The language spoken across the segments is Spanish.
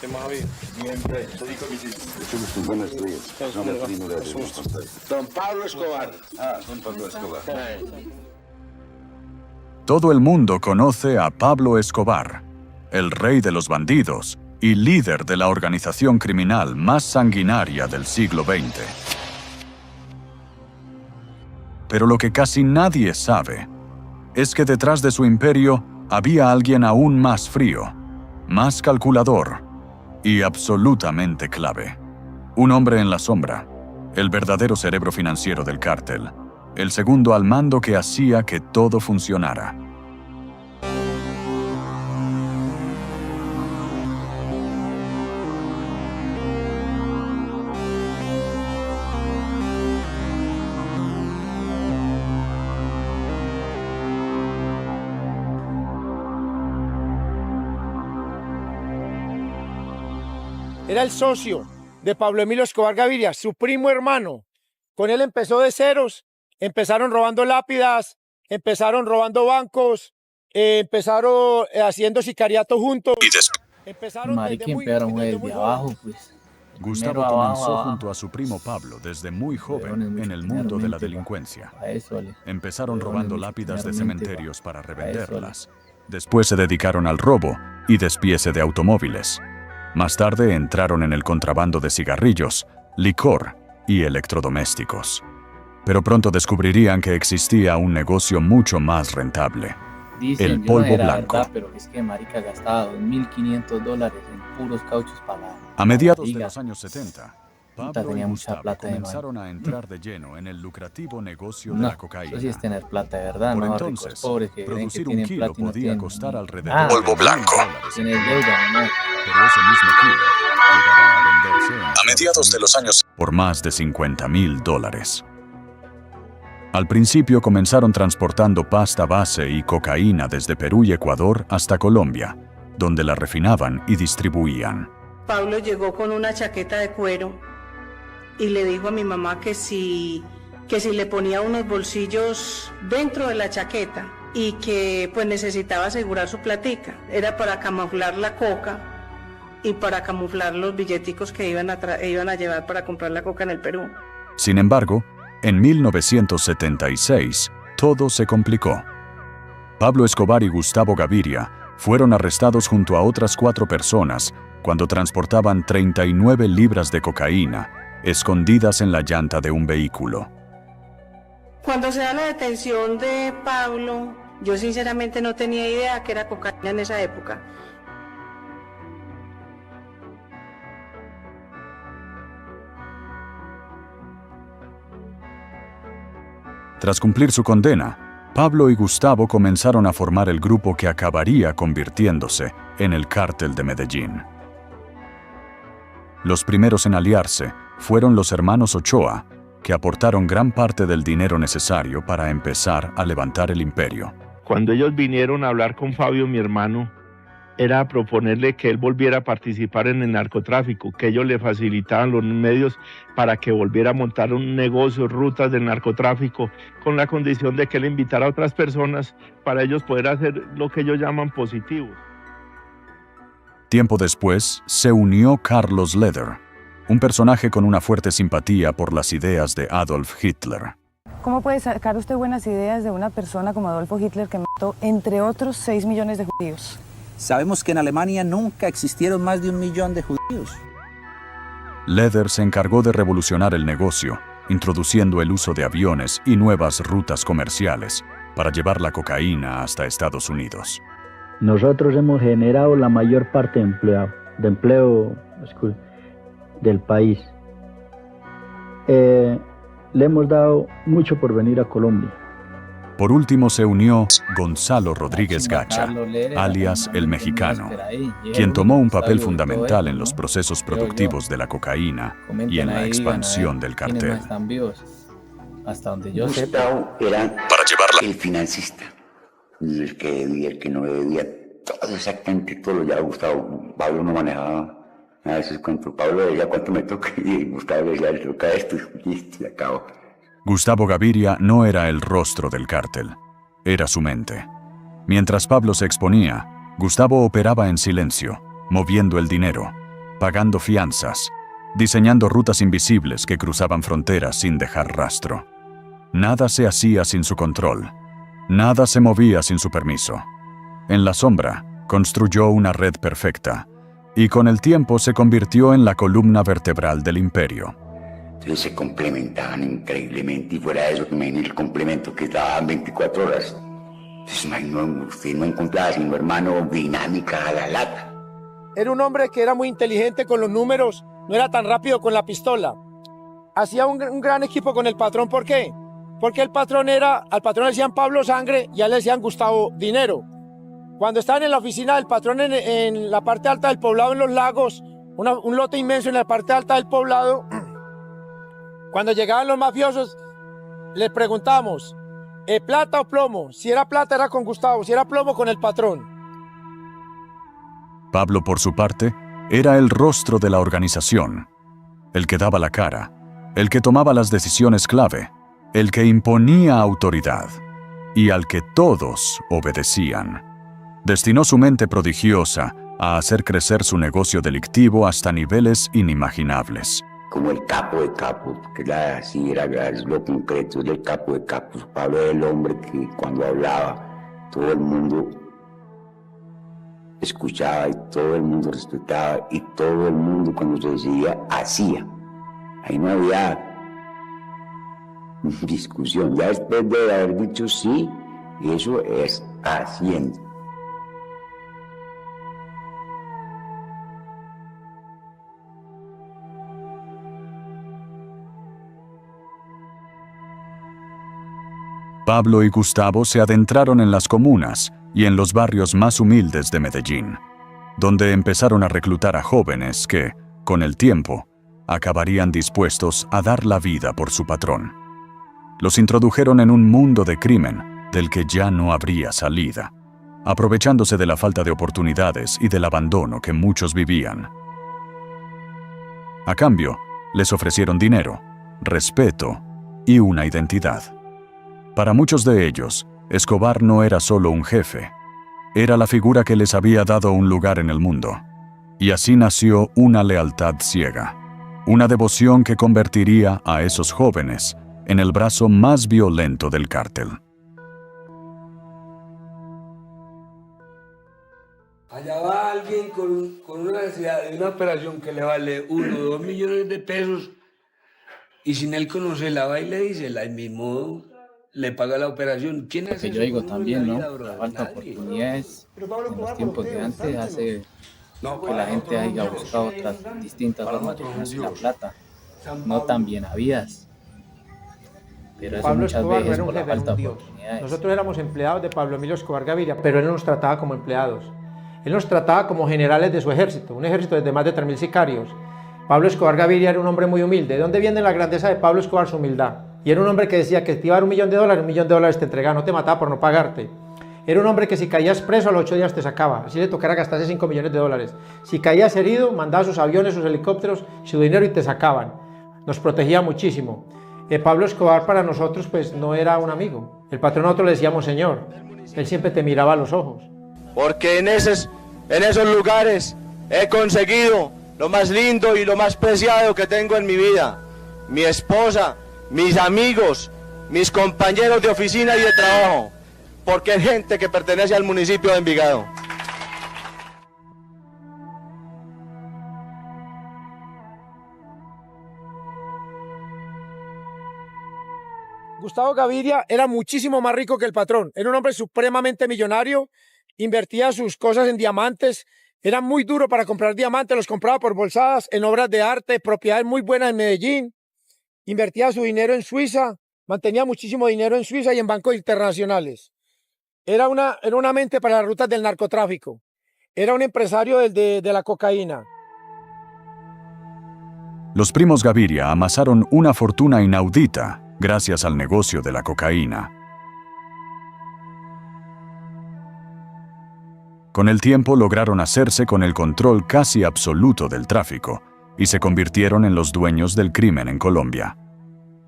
¿Qué más ha habido? Buenos días. No me primera vez. Don Pablo Escobar. Don Pablo Escobar. Todo el mundo conoce a Pablo Escobar, el rey de los bandidos y líder de la organización criminal más sanguinaria del siglo XX. Pero lo que casi nadie sabe es que detrás de su imperio había alguien aún más frío, más calculador y absolutamente clave. Un hombre en la sombra, el verdadero cerebro financiero del cártel, el segundo al mando que hacía que todo funcionara. Era el socio de Pablo Emilio Escobar Gaviria, su primo hermano. Con él empezó de ceros, empezaron robando lápidas, empezaron robando bancos, empezaron haciendo sicariato juntos. Marica, empezaron desde abajo, pues. Gustavo comenzó junto a su primo Pablo desde muy joven en el mundo de la delincuencia. Empezaron robando lápidas de cementerios para revenderlas. Después se dedicaron al robo y despiece de automóviles. Más tarde entraron en el contrabando de cigarrillos, licor y electrodomésticos. Pero pronto descubrirían que existía un negocio mucho más rentable: el polvo blanco. Verdad, pero es que marica gastaba $2.500 en puros cauchos para... A mediados de los años 70, Pablo tenía y mucha Gustavo plata de comenzaron a entrar de lleno en el lucrativo negocio de No, la cocaína. eso sí es tener plata de verdad, Por no entonces, ricos pobres que creen que producir un tienen kilo plata y no podía tienen. costar alrededor Ah, de polvo blanco. Tienes deuda, no. Pero ese mismo kilo llegaba a venderse a mediados de los años por más de $50,000. Al principio comenzaron transportando pasta base y cocaína desde Perú y Ecuador hasta Colombia, donde la refinaban y distribuían. Pablo llegó con una chaqueta de cuero y le dijo a mi mamá que si le ponía unos bolsillos dentro de la chaqueta y que pues necesitaba asegurar su platica. Era para camuflar la coca y para camuflar los billeticos que iban a llevar para comprar la coca en el Perú. Sin embargo, en 1976, todo se complicó. Pablo Escobar y Gustavo Gaviria fueron arrestados junto a otras 4 personas cuando transportaban 39 libras de cocaína escondidas en la llanta de un vehículo. Cuando se da la detención de Pablo, yo sinceramente no tenía idea que era cocaína en esa época. Tras cumplir su condena, Pablo y Gustavo comenzaron a formar el grupo que acabaría convirtiéndose en el Cártel de Medellín. Los primeros en aliarse fueron los hermanos Ochoa, que aportaron gran parte del dinero necesario para empezar a levantar el imperio. Cuando ellos vinieron a hablar con Fabio, mi hermano, era proponerle que él volviera a participar en el narcotráfico, que ellos le facilitaban los medios para que volviera a montar un negocio, rutas del narcotráfico, con la condición de que él invitara a otras personas para ellos poder hacer lo que ellos llaman positivos. Tiempo después, se unió Carlos Leder, un personaje con una fuerte simpatía por las ideas de Adolf Hitler. ¿Cómo puede sacar usted buenas ideas de una persona como Adolfo Hitler que mató, entre otros, 6 millones de judíos? Sabemos que en Alemania nunca existieron más de 1 millón de judíos. Leder se encargó de revolucionar el negocio, introduciendo el uso de aviones y nuevas rutas comerciales para llevar la cocaína hasta Estados Unidos. Nosotros hemos generado la mayor parte de empleo del país. Le hemos dado mucho por venir a Colombia. Por último se unió Gonzalo Rodríguez Gacha, alias El Mexicano, quien tomó un papel fundamental en los procesos productivos de la cocaína y en la expansión del cartel. Hasta donde yo Gustavo era Para llevarla el financista, el que debía, el que no debía, todo exactamente, todo lo llevaba Gustavo. Pablo no manejaba nada de esos cuentos. Pablo decía cuánto me toca y Gustavo decía, le toca esto y listo, y acabó. Gustavo Gaviria no era el rostro del cártel, era su mente. Mientras Pablo se exponía, Gustavo operaba en silencio, moviendo el dinero, pagando fianzas, diseñando rutas invisibles que cruzaban fronteras sin dejar rastro. Nada se hacía sin su control. Nada se movía sin su permiso. En la sombra, construyó una red perfecta, y con el tiempo se convirtió en la columna vertebral del imperio. Entonces se complementaban increíblemente, y fuera de eso, que me viene el complemento que daban 24 horas. Entonces, usted no encontraba sino, hermano, dinámica a la lata. Era un hombre que era muy inteligente con los números, no era tan rápido con la pistola. Hacía un gran equipo con el patrón, ¿por qué? Porque al patrón le decían Pablo Sangre y a él le decían Gustavo Dinero. Cuando estaban en la oficina del patrón en la parte alta del poblado, en Los Lagos, un lote inmenso en la parte alta del poblado, cuando llegaban los mafiosos, les preguntamos, ¿plata o plomo? Si era plata era con Gustavo, si era plomo con el patrón. Pablo, por su parte, era el rostro de la organización, el que daba la cara, el que tomaba las decisiones clave, el que imponía autoridad y al que todos obedecían. Destinó su mente prodigiosa a hacer crecer su negocio delictivo hasta niveles inimaginables. Como el capo de capos, que es lo concreto, es el capo de capos. Pablo era el hombre que cuando hablaba todo el mundo escuchaba y todo el mundo respetaba y todo el mundo cuando se decía hacía. Ahí no había discusión. Ya después de haber dicho sí, eso es haciendo. Pablo y Gustavo se adentraron en las comunas y en los barrios más humildes de Medellín, donde empezaron a reclutar a jóvenes que, con el tiempo, acabarían dispuestos a dar la vida por su patrón. Los introdujeron en un mundo de crimen del que ya no habría salida, aprovechándose de la falta de oportunidades y del abandono que muchos vivían. A cambio, les ofrecieron dinero, respeto y una identidad. Para muchos de ellos, Escobar no era solo un jefe, era la figura que les había dado un lugar en el mundo. Y así nació una lealtad ciega, una devoción que convertiría a esos jóvenes en el brazo más violento del cártel. Allá va alguien con una necesidad de una operación que le vale 1 o 2 millones de pesos y sin él conocerla va y le dice, el mismo le paga la operación. ¿Quién es que yo digo también, ¿no? La falta de oportunidades en los tiempos de antes hace que la gente haya buscado otras distintas formas de ganar la plata, no tan bien habidas. Pero eso Pablo muchas Escobar veces no por era la un jefe, falta de Dios. oportunidades. Nosotros éramos empleados de Pablo Emilio Escobar Gaviria, pero él nos trataba como empleados. Él nos trataba como generales de su ejército, un ejército de más de 3.000 sicarios. Pablo Escobar Gaviria era un hombre muy humilde. ¿De dónde viene la grandeza de Pablo Escobar? Su humildad. Y era un hombre que decía que te iba a dar $1 millón, $1 millón te entregaba, no te mataba por no pagarte. Era un hombre que si caías preso a los 8 días te sacaba, así le tocara gastarse $5 millones. Si caías herido, mandaba sus aviones, sus helicópteros, su dinero y te sacaban. Nos protegía muchísimo. Pablo Escobar para nosotros pues no era un amigo. El patrón nosotros le decíamos señor. Él siempre te miraba a los ojos. Porque en esos lugares he conseguido lo más lindo y lo más preciado que tengo en mi vida. Mi esposa, mis amigos, mis compañeros de oficina y de trabajo. Porque es gente que pertenece al municipio de Envigado. Gustavo Gaviria era muchísimo más rico que el patrón. Era un hombre supremamente millonario, invertía sus cosas en diamantes, era muy duro para comprar diamantes, los compraba por bolsadas, en obras de arte, propiedades muy buenas en Medellín, invertía su dinero en Suiza, mantenía muchísimo dinero en Suiza y en bancos internacionales. Era una mente para las rutas del narcotráfico, era un empresario de la cocaína. Los primos Gaviria amasaron una fortuna inaudita gracias al negocio de la cocaína. Con el tiempo lograron hacerse con el control casi absoluto del tráfico y se convirtieron en los dueños del crimen en Colombia.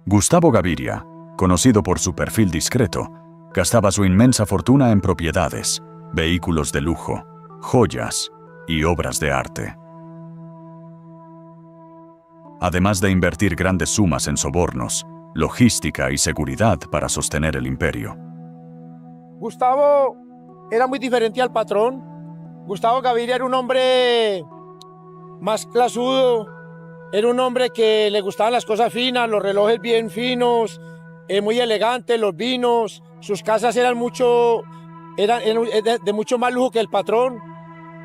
Gustavo Gaviria, conocido por su perfil discreto, gastaba su inmensa fortuna en propiedades, vehículos de lujo, joyas y obras de arte. además de invertir grandes sumas en sobornos, logística y seguridad para sostener el imperio. Gustavo era muy diferente al patrón. Gustavo Gaviria era un hombre más clasudo, era un hombre que le gustaban las cosas finas, los relojes bien finos, muy elegante, los vinos, sus casas eran de mucho más lujo que el patrón.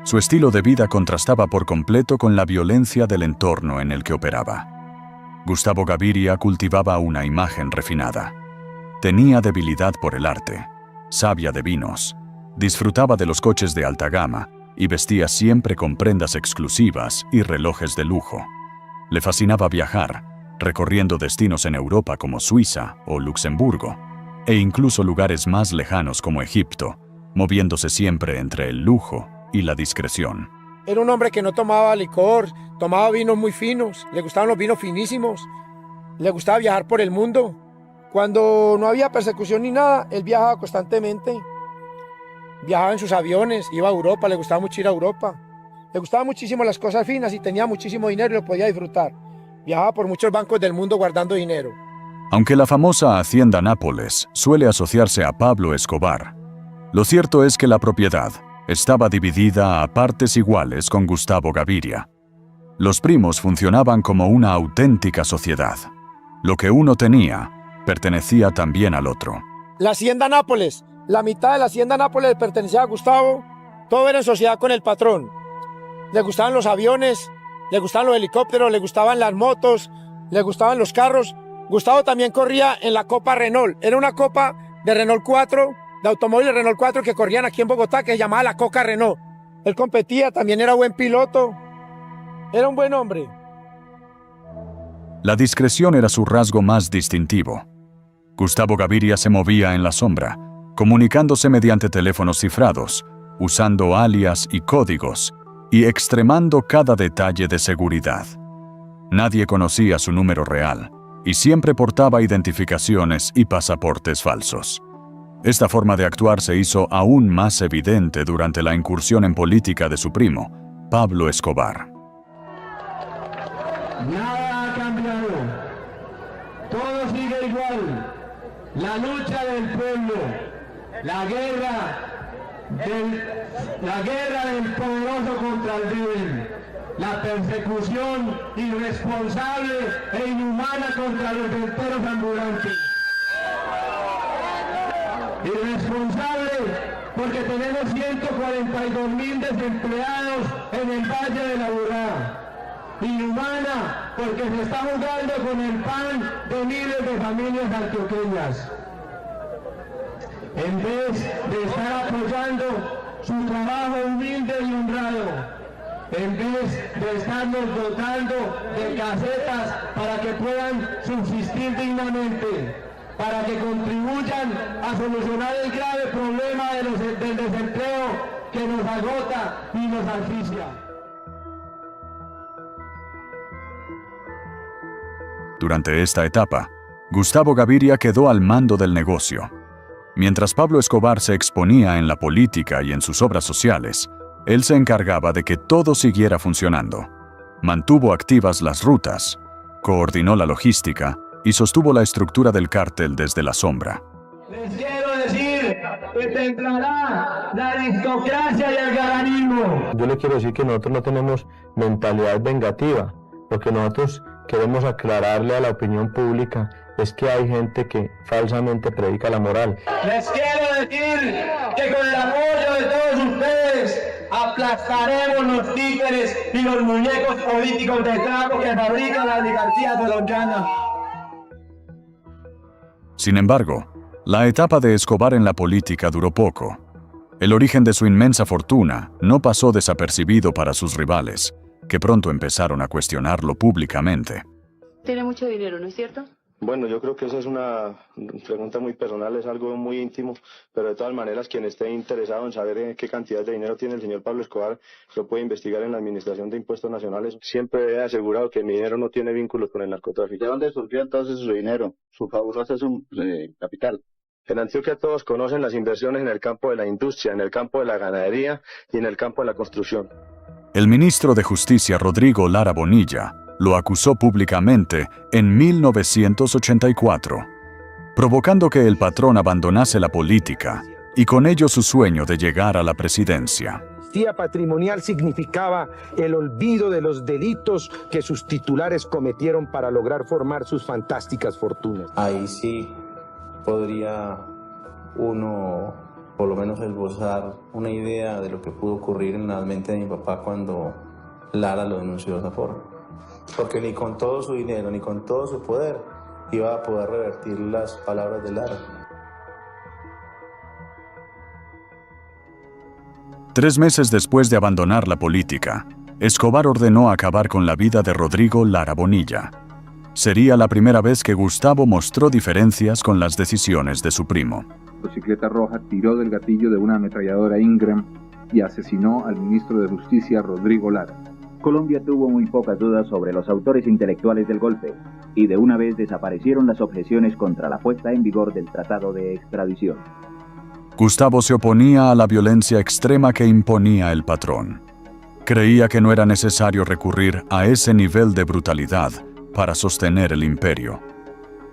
Su estilo de vida contrastaba por completo con la violencia del entorno en el que operaba. Gustavo Gaviria cultivaba una imagen refinada. Tenía debilidad por el arte, savia de vinos, disfrutaba de los coches de alta gama y vestía siempre con prendas exclusivas y relojes de lujo. Le fascinaba viajar, recorriendo destinos en Europa como Suiza o Luxemburgo, e incluso lugares más lejanos como Egipto, moviéndose siempre entre el lujo y la discreción. Era un hombre que no tomaba licor, tomaba vinos muy finos, le gustaban los vinos finísimos, le gustaba viajar por el mundo. Cuando no había persecución ni nada, él viajaba constantemente. Viajaba en sus aviones, iba a Europa, le gustaba mucho ir a Europa. Le gustaban muchísimo las cosas finas y tenía muchísimo dinero y lo podía disfrutar. Viajaba por muchos bancos del mundo guardando dinero. Aunque la famosa Hacienda Nápoles suele asociarse a Pablo Escobar, lo cierto es que la propiedad estaba dividida a partes iguales con Gustavo Gaviria. Los primos funcionaban como una auténtica sociedad. Lo que uno tenía pertenecía también al otro. La Hacienda Nápoles, la mitad de la Hacienda Nápoles pertenecía a Gustavo, todo era en sociedad con el patrón. Le gustaban los aviones, le gustaban los helicópteros, le gustaban las motos, le gustaban los carros. Gustavo también corría en la Copa Renault. Era una copa de Renault 4, de automóviles Renault 4 que corrían aquí en Bogotá, que se llamaba la Coca Renault. Él competía, también era buen piloto. Era un buen hombre. La discreción era su rasgo más distintivo. Gustavo Gaviria se movía en la sombra, comunicándose mediante teléfonos cifrados, usando alias y códigos, y extremando cada detalle de seguridad. Nadie conocía su número real, y siempre portaba identificaciones y pasaportes falsos. Esta forma de actuar se hizo aún más evidente durante la incursión en política de su primo, Pablo Escobar. Nada ha cambiado. Todo sigue igual. La lucha del pueblo, la guerra del poderoso contra el débil, la persecución irresponsable e inhumana contra los venteros ambulantes. Irresponsable porque tenemos 142.000 desempleados en el Valle de la Burrá. Inhumana porque se está jugando con el pan de miles de familias antioqueñas. En vez de estar apoyando su trabajo humilde y honrado, en vez de estarnos dotando de casetas para que puedan subsistir dignamente, para que contribuyan a solucionar el grave problema del desempleo que nos agota y nos asfixia. Durante esta etapa, Gustavo Gaviria quedó al mando del negocio. Mientras Pablo Escobar se exponía en la política y en sus obras sociales, él se encargaba de que todo siguiera funcionando. Mantuvo activas las rutas, coordinó la logística y sostuvo la estructura del cártel desde la sombra. Les quiero decir que temprará la aristocracia y el galanismo. Yo le quiero decir que nosotros no tenemos mentalidad vengativa, porque nosotros queremos aclararle a la opinión pública es que hay gente que falsamente predica la moral. Les quiero decir que con el apoyo de todos ustedes aplastaremos los títeres y los muñecos políticos de trapo que fabrican la oligarquía colombiana. Sin embargo, la etapa de Escobar en la política duró poco. El origen de su inmensa fortuna no pasó desapercibido para sus rivales, que pronto empezaron a cuestionarlo públicamente. Tiene mucho dinero, ¿no es cierto? Bueno, yo creo que esa es una pregunta muy personal, es algo muy íntimo, pero de todas maneras quien esté interesado en saber qué cantidad de dinero tiene el señor Pablo Escobar lo puede investigar en la Administración de Impuestos Nacionales. Siempre he asegurado que mi dinero no tiene vínculos con el narcotráfico. ¿De dónde surgió entonces su dinero, su fabuloso capital? En Antioquia todos conocen las inversiones en el campo de la industria, en el campo de la ganadería y en el campo de la construcción. El ministro de Justicia Rodrigo Lara Bonilla lo acusó públicamente en 1984, provocando que el patrón abandonase la política y con ello su sueño de llegar a la presidencia. La amnistía patrimonial significaba el olvido de los delitos que sus titulares cometieron para lograr formar sus fantásticas fortunas. Ahí sí podría uno, por lo menos, esbozar una idea de lo que pudo ocurrir en la mente de mi papá cuando Lara lo denunció de esa forma. Porque ni con todo su dinero, ni con todo su poder, iba a poder revertir las palabras de Lara. 3 meses después de abandonar la política, Escobar ordenó acabar con la vida de Rodrigo Lara Bonilla. Sería la primera vez que Gustavo mostró diferencias con las decisiones de su primo. La motocicleta roja tiró del gatillo de una ametralladora Ingram y asesinó al ministro de Justicia Rodrigo Lara. Colombia tuvo muy pocas dudas sobre los autores intelectuales del golpe, y de una vez desaparecieron las objeciones contra la puesta en vigor del tratado de extradición. Gustavo se oponía a la violencia extrema que imponía el patrón. Creía que no era necesario recurrir a ese nivel de brutalidad para sostener el imperio.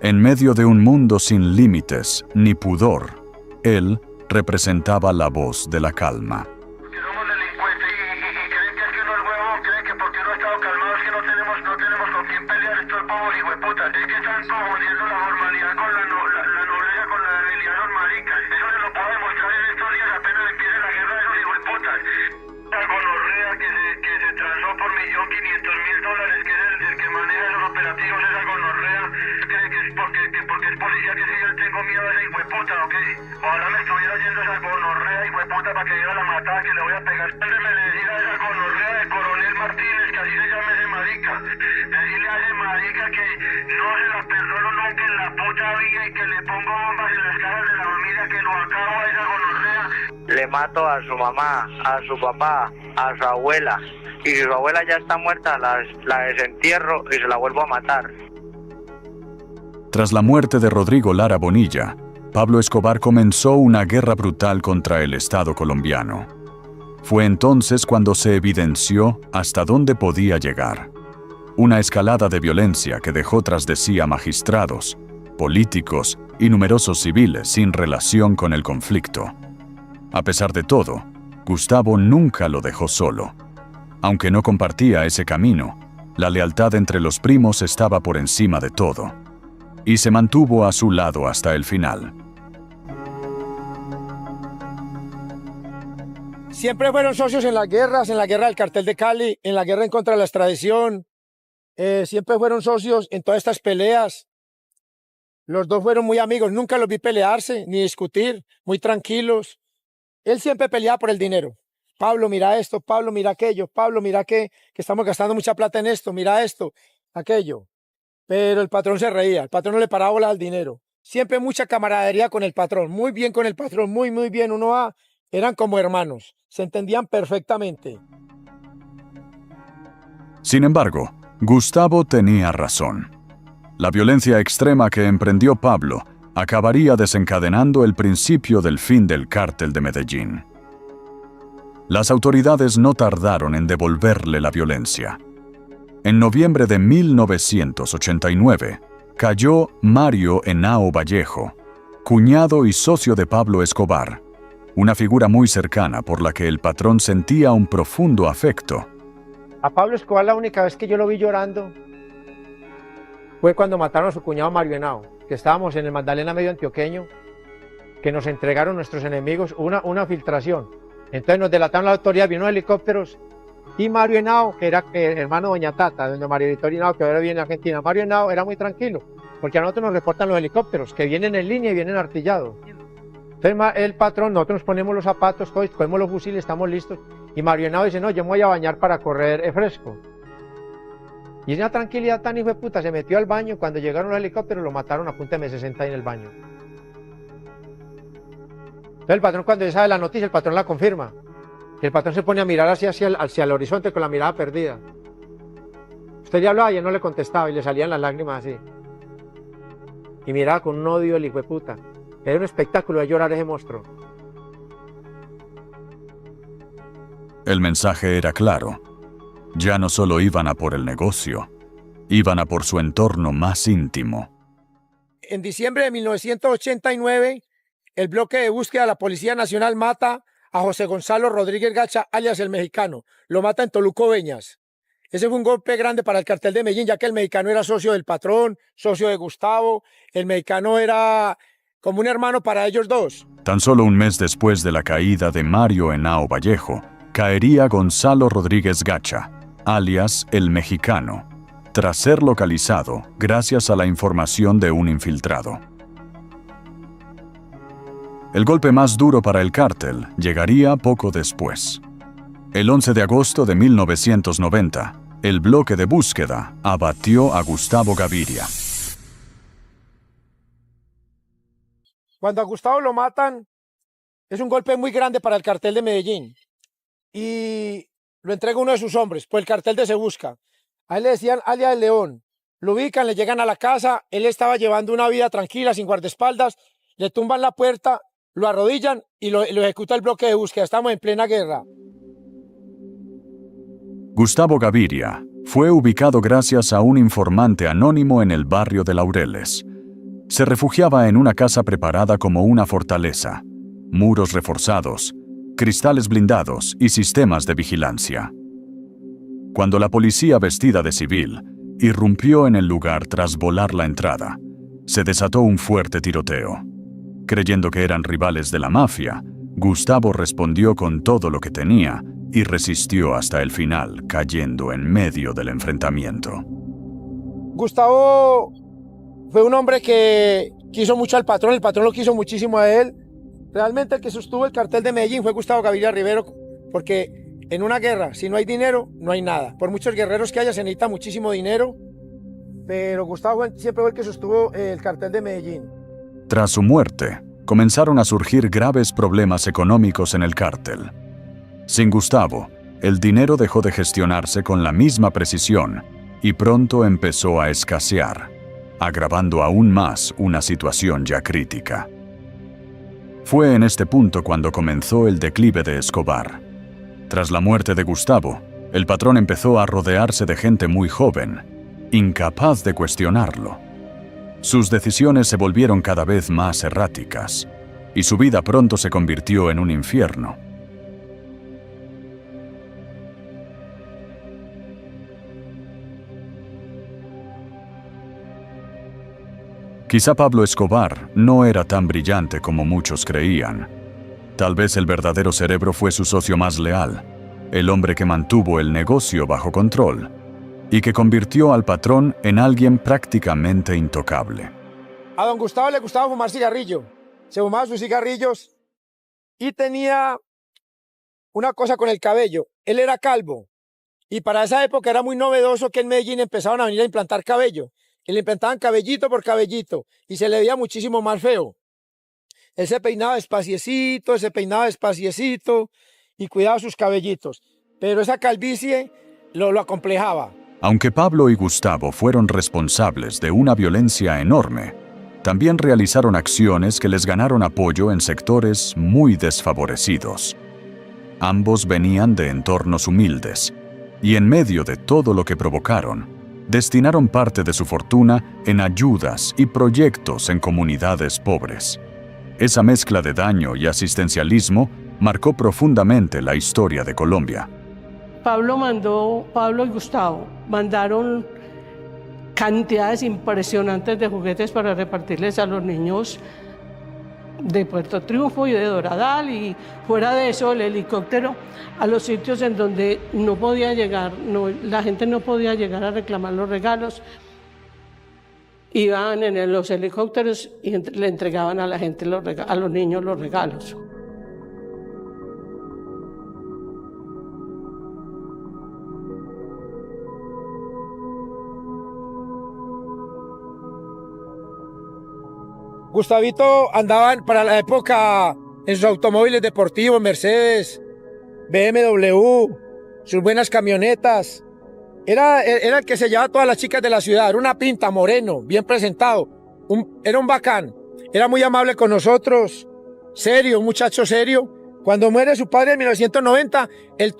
En medio de un mundo sin límites ni pudor, él representaba la voz de la calma. Ojalá me estuviera yendo esa gonorrea, hijueputa, para que diera la matada que le voy a pegar. Me le decía a esa gonorrea de Coronel Martínez, que así se llama ese marica. Decirle a ese marica que no se la perdono nunca en la puta vida y que le pongo bombas en las caras de la familia, que lo acabo a esa gonorrea. Le mato a su mamá, a su papá, a su abuela. Y si su abuela ya está muerta, la desentierro y se la vuelvo a matar. Tras la muerte de Rodrigo Lara Bonilla, Pablo Escobar comenzó una guerra brutal contra el Estado colombiano. Fue entonces cuando se evidenció hasta dónde podía llegar. Una escalada de violencia que dejó tras de sí a magistrados, políticos y numerosos civiles sin relación con el conflicto. A pesar de todo, Gustavo nunca lo dejó solo. Aunque no compartía ese camino, la lealtad entre los primos estaba por encima de todo, y se mantuvo a su lado hasta el final. Siempre fueron socios en la guerra del cartel de Cali, en la guerra en contra de la extradición. Siempre fueron socios en todas estas peleas. Los dos fueron muy amigos, nunca los vi pelearse ni discutir, muy tranquilos. Él siempre peleaba por el dinero. Pablo, mira esto, Pablo, mira aquello, Pablo, mira que estamos gastando mucha plata en esto, mira esto, aquello. Pero el patrón se reía, el patrón no le paraba bola al dinero. Siempre mucha camaradería con el patrón, muy bien con el patrón, muy bien. Eran como hermanos, se entendían perfectamente. Sin embargo, Gustavo tenía razón. La violencia extrema que emprendió Pablo acabaría desencadenando el principio del fin del cártel de Medellín. Las autoridades no tardaron en devolverle la violencia. En noviembre de 1989, cayó Mario Henao Vallejo, cuñado y socio de Pablo Escobar, una figura muy cercana por la que el patrón sentía un profundo afecto. A Pablo Escobar la única vez que yo lo vi llorando fue cuando mataron a su cuñado Mario Henao, que estábamos en el Magdalena Medio Antioqueño, que nos entregaron nuestros enemigos una filtración. Entonces nos delataron la autoridad, vino helicópteros, y Mario Henao, que era hermano de Doña Tata, donde Mario Vittorio Henao, que ahora viene a Argentina, Mario Henao era muy tranquilo, porque a nosotros nos reportan los helicópteros, que vienen en línea y vienen artillados. Entonces el patrón, nosotros nos ponemos los zapatos, todos, cogemos los fusiles, estamos listos, y Mario Henao dice, no, yo me voy a bañar para correr fresco. Y esa tranquilidad tan hijo de puta, se metió al baño, cuando llegaron los helicópteros lo mataron a punta de M60 ahí en el baño. Entonces el patrón, cuando ya sabe la noticia, el patrón la confirma. Y el patrón se pone a mirar hacia el horizonte con la mirada perdida. Usted le hablaba y él no le contestaba y le salían las lágrimas así. Y miraba con un odio el hijo de puta. Era un espectáculo de llorar ese monstruo. El mensaje era claro. Ya no solo iban a por el negocio, Iban a por su entorno más íntimo. En diciembre de 1989, el bloque de búsqueda de la Policía Nacional mata a José Gonzalo Rodríguez Gacha, alias el Mexicano. Lo mata en Toluco Beñas. Ese fue un golpe grande para el cartel de Medellín, ya que el Mexicano era socio del Patrón, socio de Gustavo. El Mexicano era como un hermano para ellos dos. Tan solo un mes después de la caída de Mario Henao Vallejo, caería Gonzalo Rodríguez Gacha, alias el Mexicano, tras ser localizado gracias a la información de un infiltrado. El golpe más duro para el cártel llegaría poco después. El 11 de agosto de 1990, el bloque de búsqueda abatió a Gustavo Gaviria. Cuando a Gustavo lo matan, es un golpe muy grande para el cartel de Medellín. Y lo entrega uno de sus hombres, pues el cartel de Se Busca. A él le decían alias el León. Lo ubican, le llegan a la casa, él estaba llevando una vida tranquila, sin guardaespaldas, le tumban la puerta, lo arrodillan y lo ejecuta el bloque de búsqueda. Estamos en plena guerra. Gustavo Gaviria fue ubicado gracias a un informante anónimo en el barrio de Laureles. Se refugiaba en una casa preparada como una fortaleza, muros reforzados, cristales blindados y sistemas de vigilancia. Cuando la policía vestida de civil irrumpió en el lugar tras volar la entrada, se desató un fuerte tiroteo. Creyendo que eran rivales de la mafia, Gustavo respondió con todo lo que tenía y resistió hasta el final, cayendo en medio del enfrentamiento. Gustavo fue un hombre que quiso mucho al Patrón, el Patrón lo quiso muchísimo a él. Realmente el que sostuvo el cartel de Medellín fue Gustavo Gaviria Rivero, porque en una guerra, si no hay dinero, no hay nada. Por muchos guerreros que haya, se necesita muchísimo dinero, pero Gustavo siempre fue el que sostuvo el cartel de Medellín. Tras su muerte, comenzaron a surgir graves problemas económicos en el cártel. Sin Gustavo, el dinero dejó de gestionarse con la misma precisión y pronto empezó a escasear, agravando aún más una situación ya crítica. Fue en este punto cuando comenzó el declive de Escobar. Tras la muerte de Gustavo, el Patrón empezó a rodearse de gente muy joven, incapaz de cuestionarlo. Sus decisiones se volvieron cada vez más erráticas, y su vida pronto se convirtió en un infierno. Quizá Pablo Escobar no era tan brillante como muchos creían. Tal vez el verdadero cerebro fue su socio más leal, el hombre que mantuvo el negocio bajo control y que convirtió al Patrón en alguien prácticamente intocable. A don Gustavo le gustaba fumar cigarrillo. Se fumaba sus cigarrillos y tenía una cosa con el cabello. Él era calvo y para esa época era muy novedoso que en Medellín empezaban a venir a implantar cabello. Y le implantaban cabellito por cabellito y se le veía muchísimo más feo. Él se peinaba despaciecito y cuidaba sus cabellitos. Pero esa calvicie lo acomplejaba. Aunque Pablo y Gustavo fueron responsables de una violencia enorme, también realizaron acciones que les ganaron apoyo en sectores muy desfavorecidos. Ambos venían de entornos humildes, y en medio de todo lo que provocaron, destinaron parte de su fortuna en ayudas y proyectos en comunidades pobres. Esa mezcla de daño y asistencialismo marcó profundamente la historia de Colombia. Pablo y Gustavo mandaron cantidades impresionantes de juguetes para repartirles a los niños de Puerto Triunfo y de Doradal, y fuera de eso el helicóptero a los sitios en donde no podía llegar, la gente no podía llegar a reclamar los regalos. Iban en los helicópteros y le entregaban a la gente, a los niños los regalos. Gustavito andaban para la época en sus automóviles deportivos, Mercedes, BMW, sus buenas camionetas. Era el que se llevaba a todas las chicas de la ciudad. Era una pinta, moreno, bien presentado. Era un bacán. Era muy amable con nosotros, serio, un muchacho serio. Cuando muere su padre en 1990, él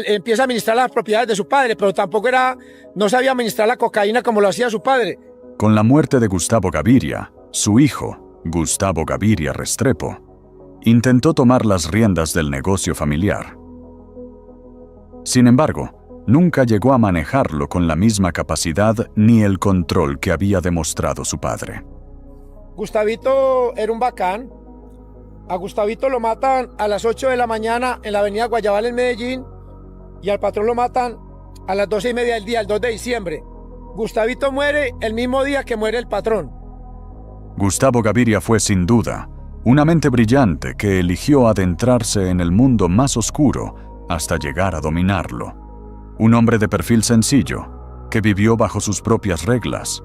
empieza a administrar las propiedades de su padre, pero no sabía administrar la cocaína como lo hacía su padre. Con la muerte de Gustavo Gaviria, su hijo, Gustavo Gaviria Restrepo, intentó tomar las riendas del negocio familiar. Sin embargo, nunca llegó a manejarlo con la misma capacidad ni el control que había demostrado su padre. Gustavito era un bacán. A Gustavito lo matan a las 8 de la mañana en la avenida Guayabal en Medellín y al patrón lo matan a las 12:30 del día, el 2 de diciembre. Gustavito muere el mismo día que muere el patrón. Gustavo Gaviria fue sin duda una mente brillante que eligió adentrarse en el mundo más oscuro hasta llegar a dominarlo. Un hombre de perfil sencillo, que vivió bajo sus propias reglas,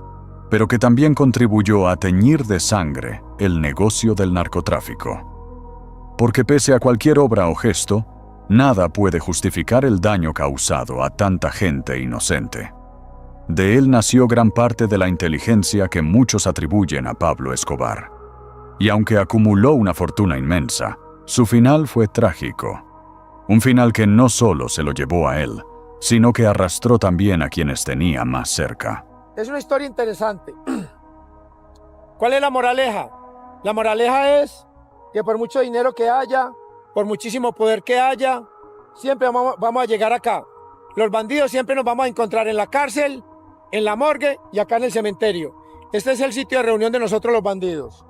pero que también contribuyó a teñir de sangre el negocio del narcotráfico. Porque pese a cualquier obra o gesto, nada puede justificar el daño causado a tanta gente inocente. De él nació gran parte de la inteligencia que muchos atribuyen a Pablo Escobar. Y aunque acumuló una fortuna inmensa, su final fue trágico. Un final que no solo se lo llevó a él, sino que arrastró también a quienes tenía más cerca. Es una historia interesante. ¿Cuál es la moraleja? La moraleja es que por mucho dinero que haya, por muchísimo poder que haya, siempre vamos a llegar acá. Los bandidos siempre nos vamos a encontrar en la cárcel, en la morgue y acá en el cementerio. Este es el sitio de reunión de nosotros los bandidos.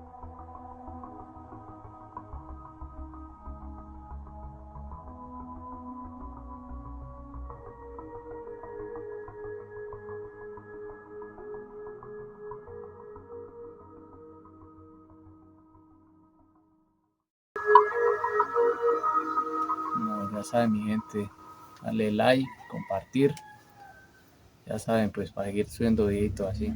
Ya saben, mi gente, darle like, compartir. Ya saben, pues para seguir subiendo videitos así.